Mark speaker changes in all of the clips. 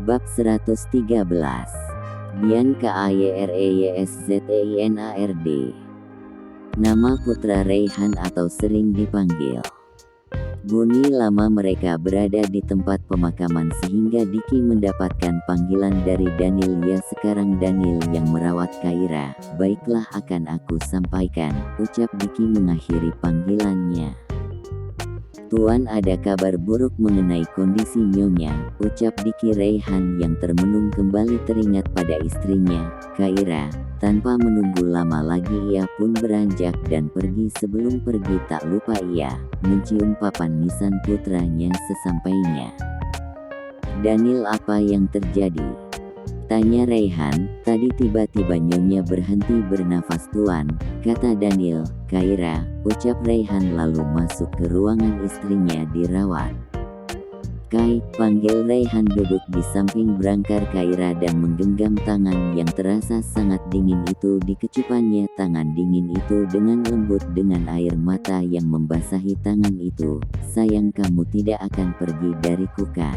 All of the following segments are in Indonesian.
Speaker 1: Bab 113. Bian Kayreyesszeinard. Nama putra Rayhan atau sering dipanggil Buni. Lama mereka berada di tempat pemakaman sehingga Diki mendapatkan panggilan dari Daniel. Ya, sekarang Daniel yang merawat Kaira. Baiklah, akan aku sampaikan, ucap Diki mengakhiri panggilannya. Tuan, ada kabar buruk mengenai kondisi Nyonya, ucap Diki. Rayhan yang termenung kembali teringat pada istrinya, Kaira. Tanpa menunggu lama lagi ia pun beranjak dan pergi. Sebelum pergi tak lupa ia mencium papan nisan putranya sesampainya. Daniel, apa yang terjadi? Tanya Rayhan. Tadi tiba-tiba Nyonya berhenti bernafas Tuan, kata Daniel. Kaira, ucap Rayhan lalu masuk ke ruangan istrinya dirawat. Kai, panggil Rayhan duduk di samping berangkar Kaira dan menggenggam tangan yang terasa sangat dingin itu. Dikecupannya tangan dingin itu dengan lembut dengan air mata yang membasahi tangan itu. Sayang, kamu tidak akan pergi dariku kan?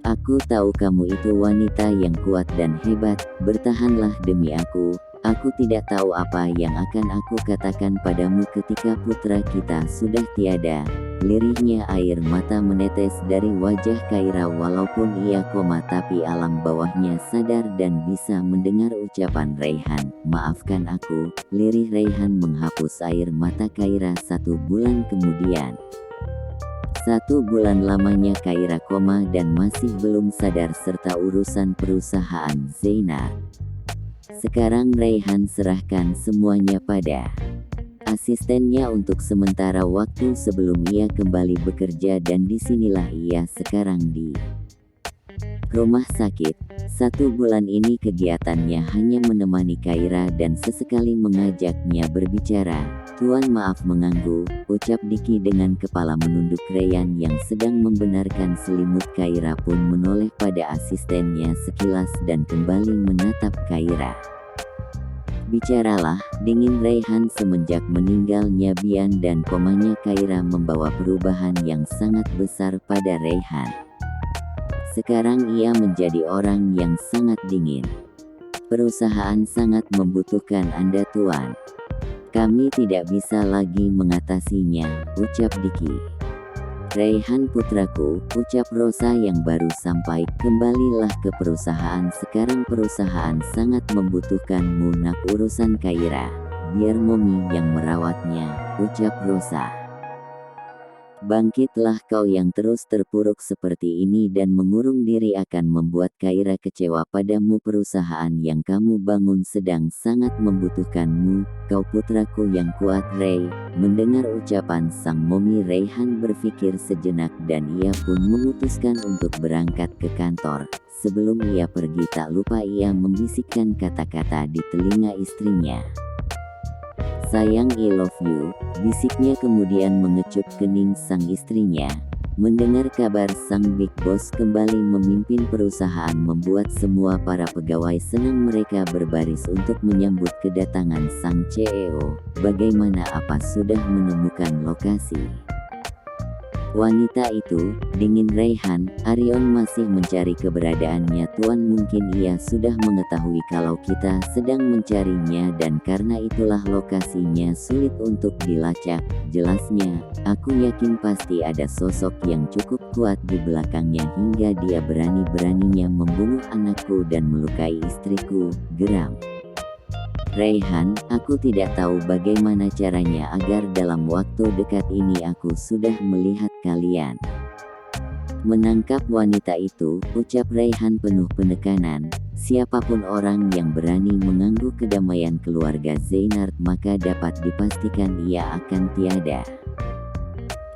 Speaker 1: Aku tahu kamu itu wanita yang kuat dan hebat, bertahanlah demi aku. Aku tidak tahu apa yang akan aku katakan padamu ketika putra kita sudah tiada. Lirihnya air mata menetes dari wajah Kaira walaupun ia koma, tapi alam bawahnya sadar dan bisa mendengar ucapan Rayhan. Maafkan aku. Lirih Rayhan menghapus air mata Kaira. 1 bulan kemudian. 1 bulan lamanya Kaira koma dan masih belum sadar serta urusan perusahaan Zeinard. Sekarang Rayhan serahkan semuanya pada asistennya untuk sementara waktu sebelum ia kembali bekerja, dan disinilah ia sekarang di rumah sakit. 1 bulan ini kegiatannya hanya menemani Kaira dan sesekali mengajaknya berbicara. Tuan, maaf mengganggu, ucap Diki dengan kepala menunduk. Rayhan yang sedang membenarkan selimut Kaira pun menoleh pada asistennya sekilas dan kembali menatap Kaira. Bicaralah, dingin Rayhan. Semenjak meninggalnya Bian dan komanya Kaira membawa perubahan yang sangat besar pada Rayhan. Sekarang ia menjadi orang yang sangat dingin. Perusahaan sangat membutuhkan Anda, Tuan. Kami tidak bisa lagi mengatasinya, ucap Diki. Rayhan putraku, ucap Rosa yang baru sampai, kembalilah ke perusahaan sekarang. Perusahaan sangat membutuhkanmu. Nak, urusan Kaira biar Momi yang merawatnya, ucap Rosa. Bangkitlah kau, yang terus terpuruk seperti ini dan mengurung diri akan membuat Kaira kecewa padamu. Perusahaan yang kamu bangun sedang sangat membutuhkanmu, kau putraku yang kuat. Ray, mendengar ucapan sang Momi, Rayhan berpikir sejenak dan ia pun memutuskan untuk berangkat ke kantor. Sebelum ia pergi tak lupa ia membisikkan kata-kata di telinga istrinya. Sayang, I love you, bisiknya kemudian mengecup kening sang istrinya. Mendengar kabar sang Big Boss kembali memimpin perusahaan membuat semua para pegawai senang. Mereka berbaris untuk menyambut kedatangan sang CEO. Bagaimana, apa sudah menemukan lokasi wanita itu? Dingin Rayhan. Arion masih mencari keberadaannya, Tuan. Mungkin ia sudah mengetahui kalau kita sedang mencarinya dan karena itulah lokasinya sulit untuk dilacak. Jelasnya, aku yakin pasti ada sosok yang cukup kuat di belakangnya hingga dia berani-beraninya membunuh anakku dan melukai istriku, geram Rayhan. Aku tidak tahu bagaimana caranya agar dalam waktu dekat ini aku sudah melihat kalian menangkap wanita itu, ucap Rayhan penuh penekanan. Siapapun orang yang berani mengganggu kedamaian keluarga Zeinard maka dapat dipastikan ia akan tiada.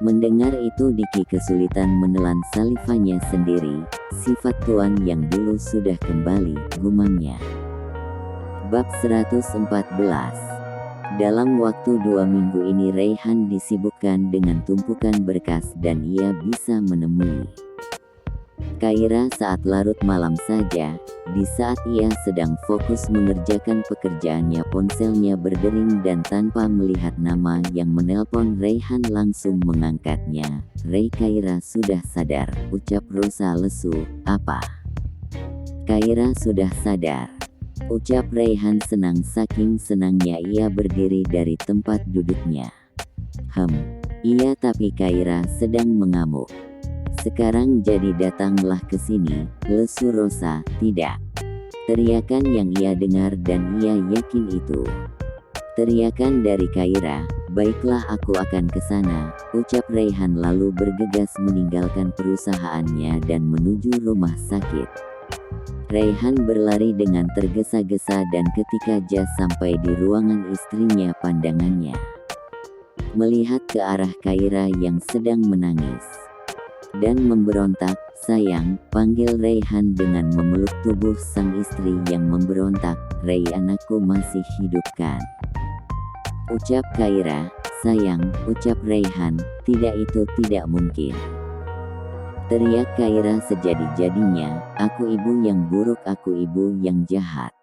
Speaker 1: Mendengar itu Diki kesulitan menelan salivanya sendiri. Sifat Tuan yang dulu sudah kembali, gumamnya. Bab 114. Dalam waktu 2 minggu ini Rayhan disibukkan dengan tumpukan berkas dan ia bisa menemui Kaira saat larut malam saja. Di saat ia sedang fokus mengerjakan pekerjaannya, ponselnya berdering dan tanpa melihat nama yang menelpon, Raihan langsung mengangkatnya. "Ray, Kaira sudah sadar," ucap Rosa lesu. "Apa? Kaira sudah sadar?" ucap Raihan senang. Saking senangnya ia berdiri dari tempat duduknya. Iya, tapi Kaira sedang mengamuk. Sekarang jadi datanglah ke sini," lesu Rosa. "Tidak." Teriakan yang ia dengar dan ia yakin itu teriakan dari Kaira. "Baiklah, aku akan ke sana," ucap Raihan lalu bergegas meninggalkan perusahaannya dan menuju rumah sakit. Raihan berlari dengan tergesa-gesa dan ketika Jas sampai di ruangan istrinya, pandangannya melihat ke arah Kaira yang sedang menangis dan memberontak. "Sayang," panggil Raihan dengan memeluk tubuh sang istri yang memberontak. "Ray, anakku masih hidup kan?" ucap Kaira. "Sayang," ucap Raihan. "Tidak, itu tidak mungkin," teriak Kaira sejadi-jadinya. "Aku ibu yang buruk, aku ibu yang jahat,"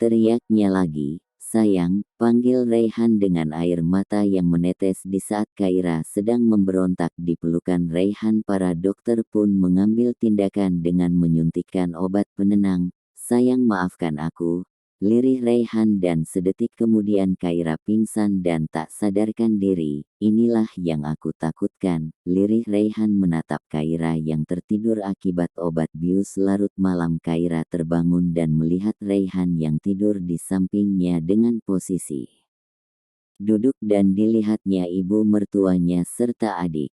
Speaker 1: teriaknya lagi. "Sayang," panggil Raihan dengan air mata yang menetes di saat Kaira sedang memberontak di pelukan Raihan. Para dokter pun mengambil tindakan dengan menyuntikkan obat penenang. "Sayang, maafkan aku," lirih Raihan dan sedetik kemudian Kaira pingsan dan tak sadarkan diri. "Inilah yang aku takutkan," lirih Raihan menatap Kaira yang tertidur akibat obat bius larut malam. Kaira terbangun dan melihat Raihan yang tidur di sampingnya dengan posisi duduk dan dilihatnya ibu mertuanya serta adik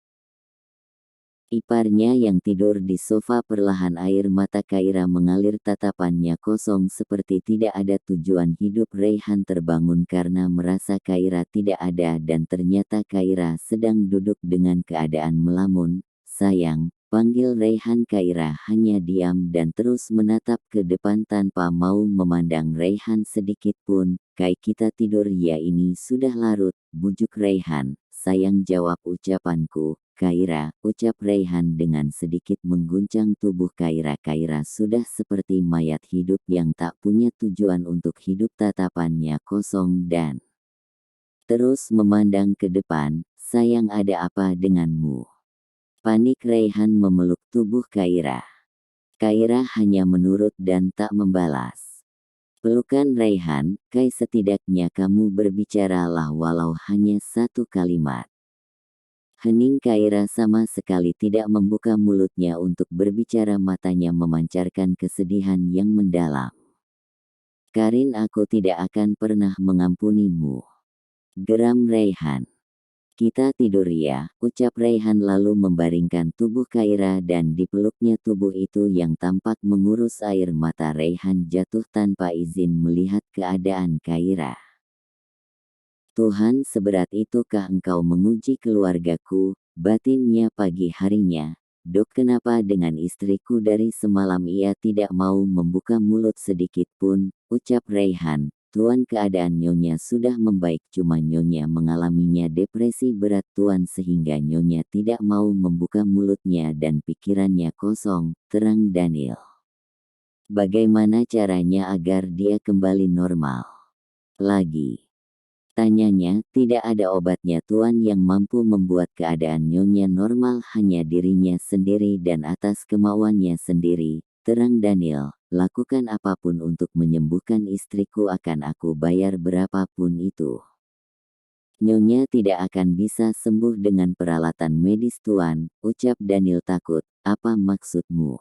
Speaker 1: iparnya yang tidur di sofa. Perlahan air mata Kaira mengalir, tatapannya kosong seperti tidak ada tujuan hidup. Raihan terbangun karena merasa Kaira tidak ada dan ternyata Kaira sedang duduk dengan keadaan melamun. "Sayang," panggil Raihan. Kaira hanya diam dan terus menatap ke depan tanpa mau memandang Raihan sedikit pun. Kita tidur ya, ini sudah larut," bujuk Raihan. "Sayang, jawab ucapanku." "Kaira," ucap Raihan dengan sedikit mengguncang tubuh Kaira. Kaira sudah seperti mayat hidup yang tak punya tujuan untuk hidup. Tatapannya kosong dan terus memandang ke depan. "Sayang, ada apa denganmu?" panik Raihan memeluk tubuh Kaira. Kaira hanya menurut dan tak membalas pelukan Raihan. "Kai, setidaknya kamu berbicaralah walau hanya satu kalimat," hening Kaira sama sekali tidak membuka mulutnya untuk berbicara. Matanya memancarkan kesedihan yang mendalam. "Karin, aku tidak akan pernah mengampunimu," geram Raihan. "Kita tidur ya," ucap Raihan lalu membaringkan tubuh Kaira dan dipeluknya. Tubuh itu yang tampak mengurus. Air mata Raihan jatuh tanpa izin melihat keadaan Kaira. "Tuhan, seberat itukah engkau menguji keluargaku?" batinnya pagi harinya. "Dok, kenapa dengan istriku dari semalam ia tidak mau membuka mulut sedikit pun?" ucap Raihan. "Tuan, keadaan Nyonya sudah membaik, cuma Nyonya mengalaminya depresi berat Tuan sehingga Nyonya tidak mau membuka mulutnya dan pikirannya kosong," terang Daniel. "Bagaimana caranya agar dia kembali normal lagi?" tanyanya. "Tidak ada obatnya Tuan yang mampu membuat keadaan Nyonya normal, hanya dirinya sendiri dan atas kemauannya sendiri," terang Daniel. "Lakukan apapun untuk menyembuhkan istriku, akan aku bayar berapapun itu. Nyonya tidak akan bisa sembuh dengan peralatan medis Tuan," ucap Daniel takut. "Apa maksudmu?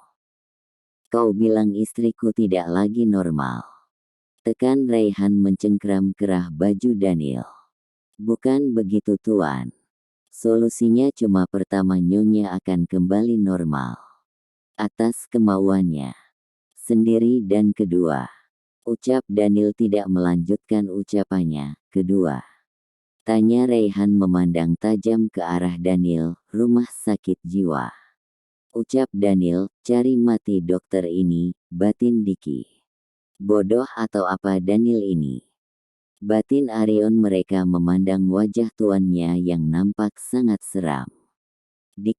Speaker 1: Kau bilang istriku tidak lagi normal?" tekan Raihan mencengkram kerah baju Daniel. "Bukan begitu Tuan. Solusinya cuma pertama, Nyonya akan kembali normal atas kemauannya sendiri, dan kedua," ucap Daniel tidak melanjutkan ucapannya. "Kedua?" tanya Raihan memandang tajam ke arah Daniel. "Rumah sakit jiwa," ucap Daniel. "Cari mati dokter ini," batin Diki. "Bodoh atau apa Daniel ini?" batin Arion. Mereka memandang wajah tuannya yang nampak sangat seram.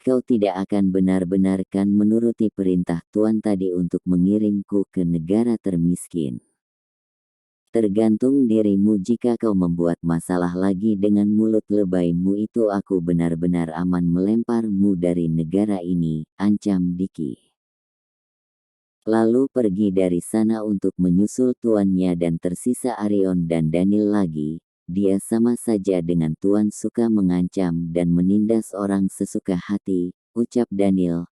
Speaker 1: Kau tidak akan benar-benar kan menuruti perintah Tuan tadi untuk mengirimku ke negara termiskin. Tergantung dirimu. Jika kau membuat masalah lagi dengan mulut lebaymu itu, aku benar-benar aman melemparmu dari negara ini, ancam Diki. Lalu pergi dari sana untuk menyusul tuannya dan tersisa Arion dan Daniel lagi. Dia sama saja dengan Tuan, suka mengancam dan menindas orang sesuka hati, ucap Daniel.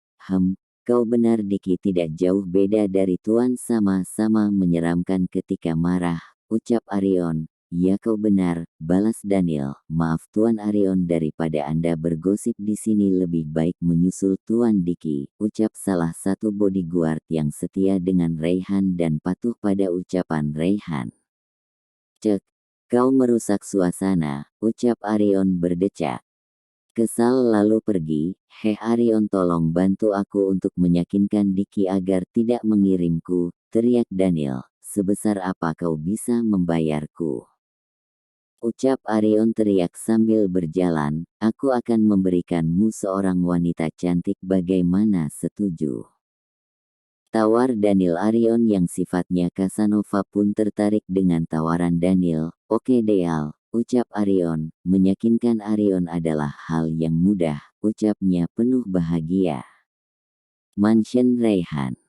Speaker 1: Kau benar Diki, tidak jauh beda dari Tuan, sama-sama menyeramkan ketika marah, ucap Arion. Ya kau benar, balas Daniel. Maaf Tuan Arion, daripada Anda bergosip di sini lebih baik menyusul Tuan Diki, ucap salah satu bodyguard yang setia dengan Rayhan dan patuh pada ucapan Rayhan. Cek, kau merusak suasana, ucap Arion berdecak. Kesal lalu pergi. Heh Arion, tolong bantu aku untuk meyakinkan Diki agar tidak mengirimku, teriak Daniel. Sebesar apa kau bisa membayarku? Ucap Arion teriak sambil berjalan, aku akan memberikanmu seorang wanita cantik, bagaimana, setuju? Tawar Daniel. Arion yang sifatnya Casanova pun tertarik dengan tawaran Daniel. Oke Deal, ucap Arion. Meyakinkan Arion adalah hal yang mudah, ucapnya penuh bahagia. Mansion Rayhan.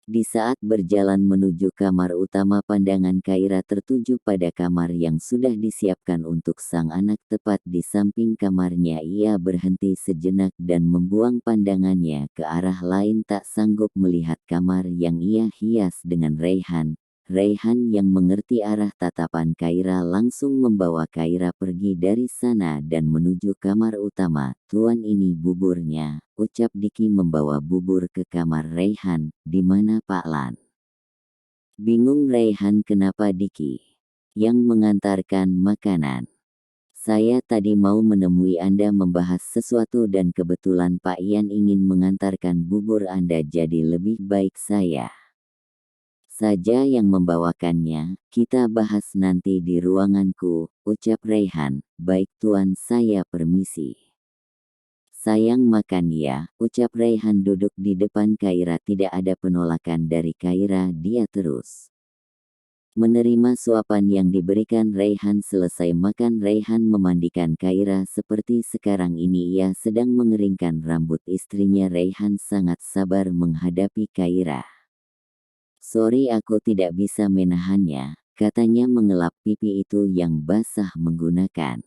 Speaker 1: Di saat berjalan menuju kamar utama, pandangan Kaira tertuju pada kamar yang sudah disiapkan untuk sang anak. Tepat di samping kamarnya ia berhenti sejenak dan membuang pandangannya ke arah lain, tak sanggup melihat kamar yang ia hias dengan Rayhan. Rayhan yang mengerti arah tatapan Kaira langsung membawa Kaira pergi dari sana dan menuju kamar utama. Tuan, ini buburnya, ucap Diki membawa bubur ke kamar Rayhan. Di mana Pak Lan? Bingung Rayhan. Kenapa Diki yang mengantarkan makanan? Saya tadi mau menemui Anda membahas sesuatu dan kebetulan Pak Ian ingin mengantarkan bubur Anda, jadi lebih baik saya saja yang membawakannya. Kita bahas nanti di ruanganku, ucap Rayhan. Baik Tuan, saya permisi. Sayang makan ya, ucap Rayhan duduk di depan Kaira. Tidak ada penolakan dari Kaira, dia terus menerima suapan yang diberikan Rayhan. Selesai makan, Rayhan memandikan Kaira. Seperti sekarang ini ia sedang mengeringkan rambut istrinya. Rayhan sangat sabar menghadapi Kaira. Sorry, aku tidak bisa menahannya, katanya mengelap pipi itu yang basah menggunakan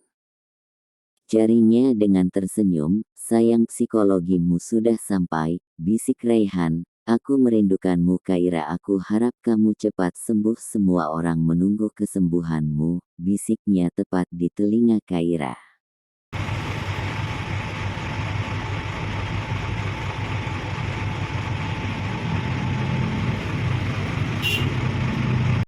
Speaker 1: jarinya dengan tersenyum. Sayang, psikologimu sudah sampai, bisik Rayhan. Aku merindukanmu Kaira, aku harap kamu cepat sembuh. Semua orang menunggu kesembuhanmu, bisiknya tepat di telinga Kaira.